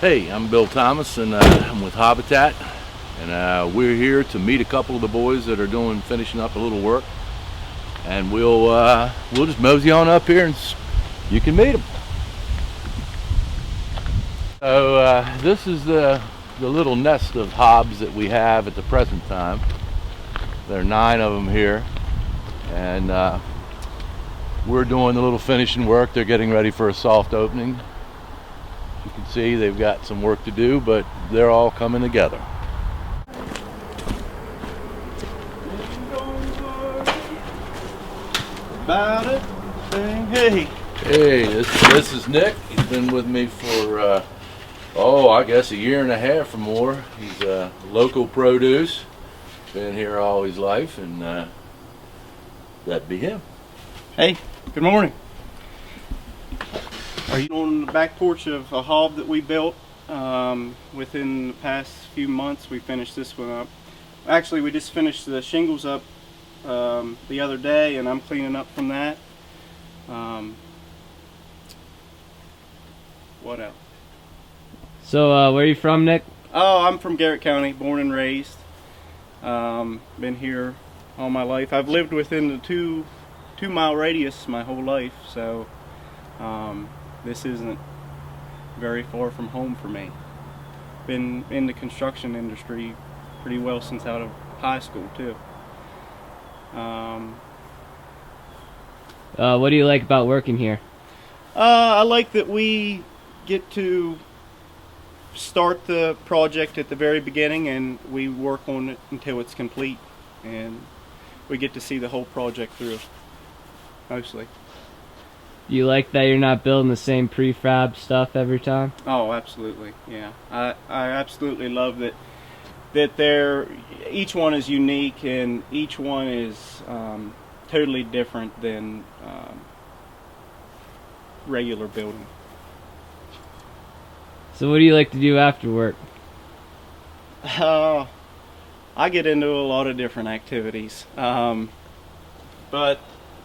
Hey, I'm Bill Thomas, and I'm with Habitat, and we're here to meet a couple of the boys that are finishing up a little work, and we'll just mosey on up here, and you can meet them. So this is the little nest of hobs that we have at the present time. There are 9 of them here, and we're doing the little finishing work. They're getting ready for a soft opening. You can see they've got some work to do, but they're all coming together. About it, saying hey. Hey, this is Nick. He's been with me for I guess a year and a half or more. He's local produce. Been here all his life, and that'd be him. Hey, good morning. Are you on the back porch of a hob that we built within the past few months? We finished this one up. Actually, we just finished the shingles up the other day, and I'm cleaning up from that. What else? So, where are you from, Nick? Oh, I'm from Garrett County, born and raised. Been here all my life. I've lived within the two-mile radius my whole life, so this isn't very far from home for me. Been in the construction industry pretty well since out of high school too. What do you like about working here? I like that we get to start the project at the very beginning, and we work on it until it's complete, and we get to see the whole project through, mostly. Do you like that you're not building the same prefab stuff every time? Oh, absolutely, yeah. I absolutely love that each one is unique, and each one is totally different than regular building. So what do you like to do after work? I get into a lot of different activities, but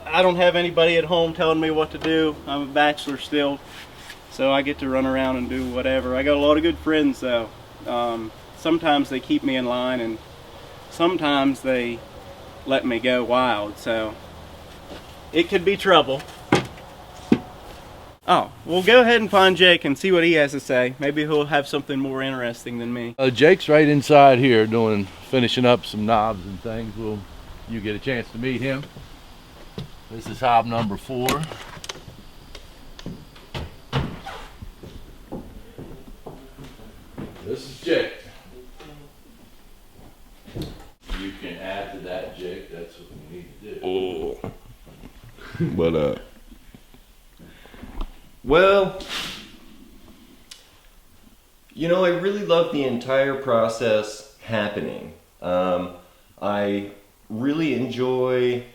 I don't have anybody at home telling me what to do. I'm a bachelor still, so I get to run around and do whatever. I got a lot of good friends though. Sometimes they keep me in line, and sometimes they let me go wild, so it could be trouble. Oh, well, go ahead and find Jake and see what he has to say. Maybe he'll have something more interesting than me. Jake's right inside here finishing up some knobs and things. You get a chance to meet him. This is hob number 4. This is Jake. You can add to that, Jake. That's what we need to do. Oh. What up? Well, I really love the entire process happening. I really enjoy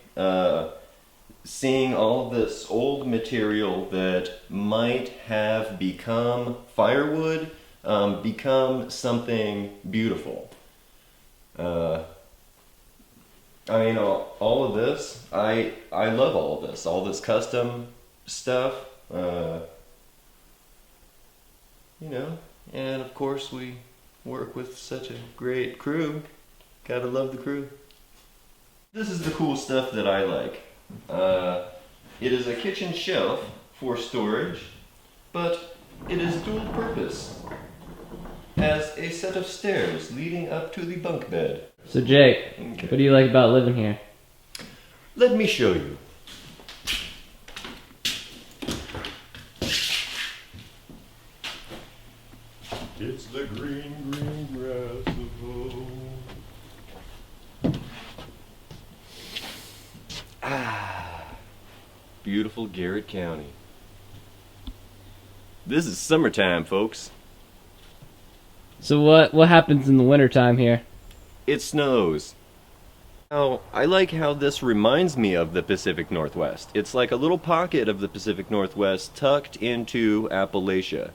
seeing all of this old material that might have become firewood become something beautiful. All of this, I love all of this, custom stuff. And of course we work with such a great crew. Gotta love the crew. This is the cool stuff that I like. It is a kitchen shelf for storage, but it is dual purpose as a set of stairs leading up to the bunk bed. So Jake, Okay. what do you like about living here? Let me show you. It's the green, green grass of home. Beautiful Garrett County. This is summertime, folks. So what happens in the wintertime here? It snows. Now, I like how this reminds me of the Pacific Northwest. It's like a little pocket of the Pacific Northwest tucked into Appalachia.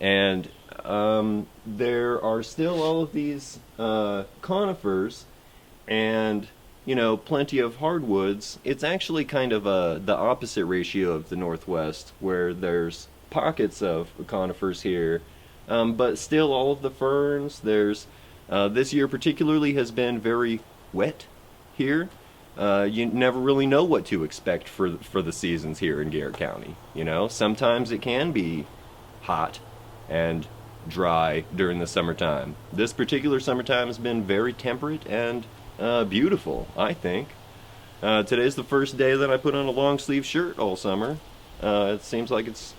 And there are still all of these conifers and, plenty of hardwoods. It's actually kind of the opposite ratio of the Northwest, where there's pockets of conifers here, but still all of the ferns. There's this year particularly has been very wet here. You never really know what to expect for the seasons here in Garrett County. You know, sometimes it can be hot and dry during the summertime. This particular summertime has been very temperate and beautiful, I think. Today's the first day that I put on a long sleeve shirt all summer. It seems like it's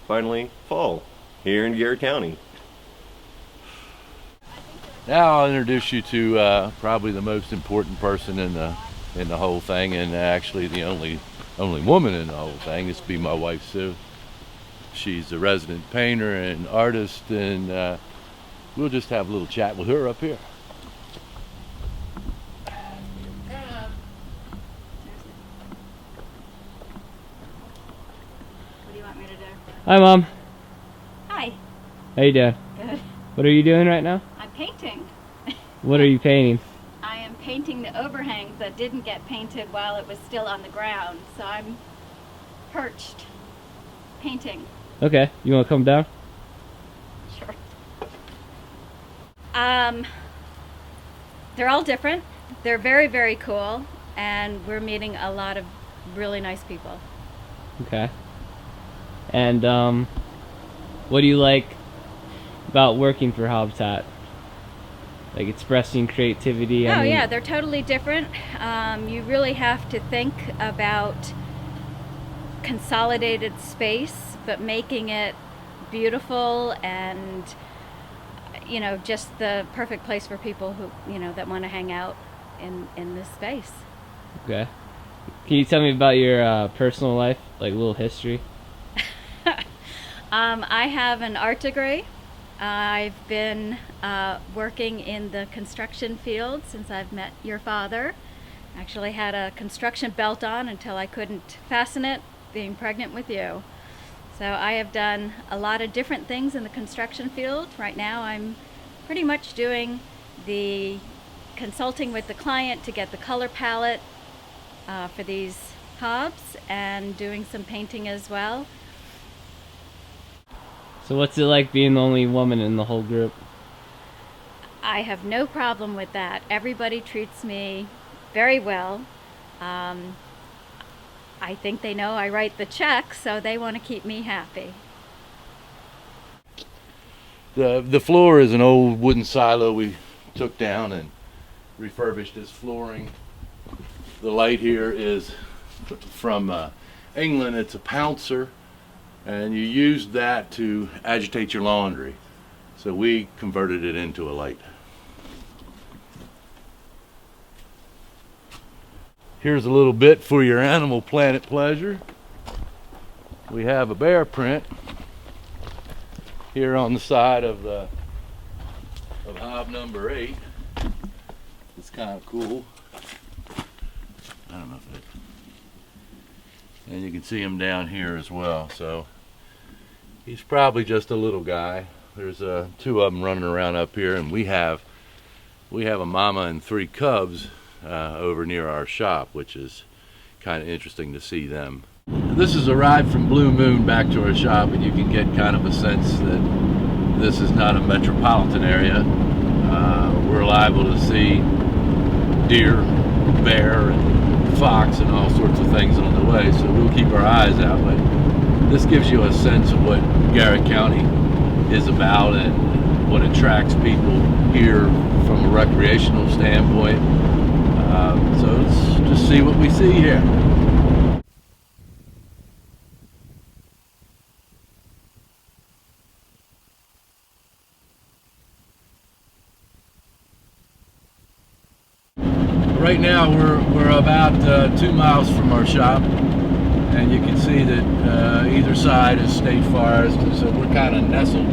finally fall here in Garrett County. Now I'll introduce you to probably the most important person in the whole thing, and actually the only woman in the whole thing. This would be my wife, Sue. She's a resident painter and artist, and we'll just have a little chat with her up here. What do you want me to do? Hi, Mom. Hi. How you doing? Good. What are you doing right now? I'm painting. What are you painting? I am painting the overhangs that didn't get painted while it was still on the ground. So I'm perched, painting. Okay, you want to come down? Sure. They're all different. They're very, very cool. And we're meeting a lot of really nice people. Okay. And what do you like about working for Habitat? Like expressing creativity? Oh yeah, they're totally different. You really have to think about consolidated space, but making it beautiful and, you know, just the perfect place for people who, you know, that want to hang out in this space. Okay. Can you tell me about your personal life, like a little history? I have an art degree. I've been working in the construction field since I've met your father. Actually had a construction belt on until I couldn't fasten it, being pregnant with you. So I have done a lot of different things in the construction field. Right now I'm pretty much doing the consulting with the client to get the color palette for these hobs, and doing some painting as well. So what's it like being the only woman in the whole group? I have no problem with that. Everybody treats me very well. I think they know I write the checks, so they want to keep me happy. The floor is an old wooden silo we took down and refurbished as flooring. The light here is from England. It's a Pouncer, and you use that to agitate your laundry. So we converted it into a light. Here's a little bit for your Animal Planet pleasure. We have a bear print here on the side of hob number 8. It's kind of cool. I don't know if it. And you can see him down here as well. So he's probably just a little guy. There's 2 of them running around up here, and we have a mama and 3 cubs over near our shop, which is kind of interesting to see them. This is a ride from Blue Moon back to our shop, and you can get kind of a sense that this is not a metropolitan area. We're liable to see deer, bear, and fox, and all sorts of things on the way, so we'll keep our eyes out. But this gives you a sense of what Garrett County is about and what attracts people here from a recreational standpoint. So let's just see what we see here. Right now we're about 2 miles from our shop, and you can see that either side is state forest, and so we're kind of nestled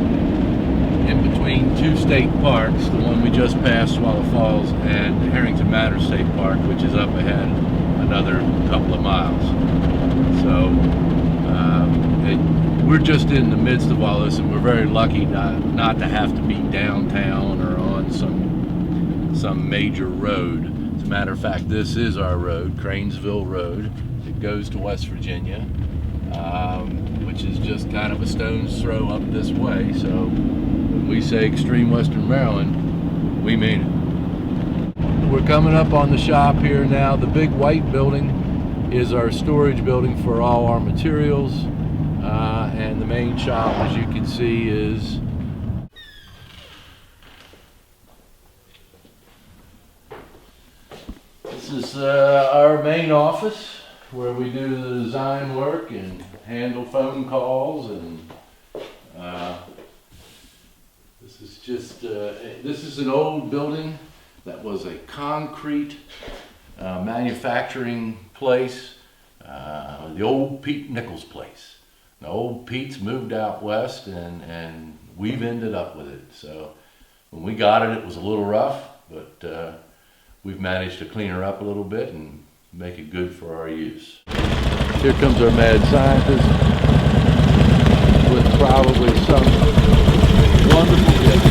in between 2 state parks, the one we just passed, Swallow Falls, and Harrington Manor State Park, which is up ahead another couple of miles. So we're just in the midst of all this, and we're very lucky not to have to be downtown or on some major road. As a matter of fact, this is our road, Cranesville Road. It goes to West Virginia, which is just kind of a stone's throw up this way. So we say extreme Western Maryland, we mean it. We're coming up on the shop here now. The big white building is our storage building for all our materials, and the main shop, as you can see, is this is our main office where we do the design work and handle phone calls, and this is just this is an old building that was a concrete manufacturing place, the old Pete Nichols place. The old Pete's moved out west, and we've ended up with it. So when we got it, it was a little rough, but we've managed to clean her up a little bit and make it good for our use. Here comes our mad scientist with probably some wonderful gift.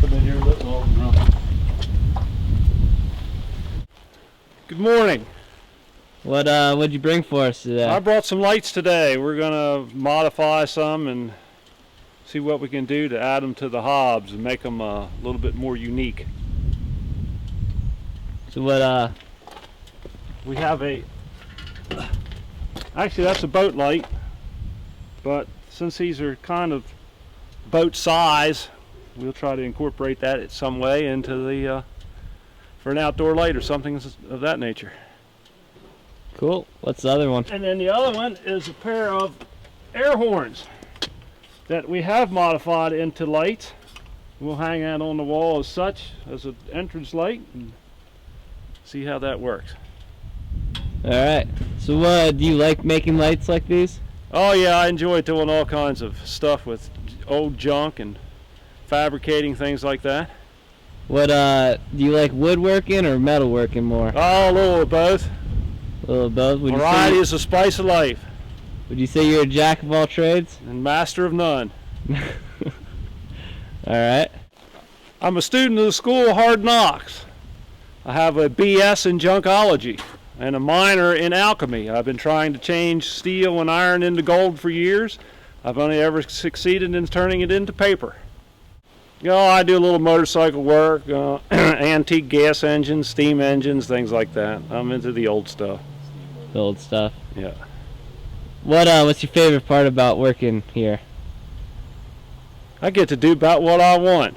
Come in here, let's all grumpy. Good morning. What'd you bring for us today? I brought some lights today. We're gonna modify some and see what we can do to add them to the hobs and make them a little bit more unique. So what, We have actually that's a boat light, but since these are kind of boat size, we'll try to incorporate that in some way into the for an outdoor light or something of that nature. cool. What's the other one? And then the other one is a pair of air horns that we have modified into lights. We'll hang that on the wall as such, as an entrance light, and see how that works. All right. So do you like making lights like these? Oh yeah, I enjoy doing all kinds of stuff with old junk and fabricating things like that. What do you like, woodworking or metalworking more? Oh, a little of both. A little of both. Variety is the spice of life, Would you say you're a jack of all trades? and master of none. All right. I'm a student of the School of Hard Knocks. I have a BS in junkology and a minor in alchemy. I've been trying to change steel and iron into gold for years. I've only ever succeeded in turning it into paper. You know, I do a little motorcycle work, antique gas engines, steam engines, things like that. I'm into the old stuff. The old stuff. Yeah. What's your favorite part about working here? I get to do about what I want.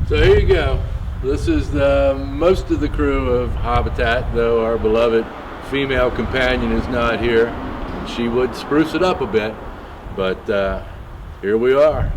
So here you go. This is most of the crew of Habitat, though our beloved female companion is not here. She would spruce it up a bit, but here we are.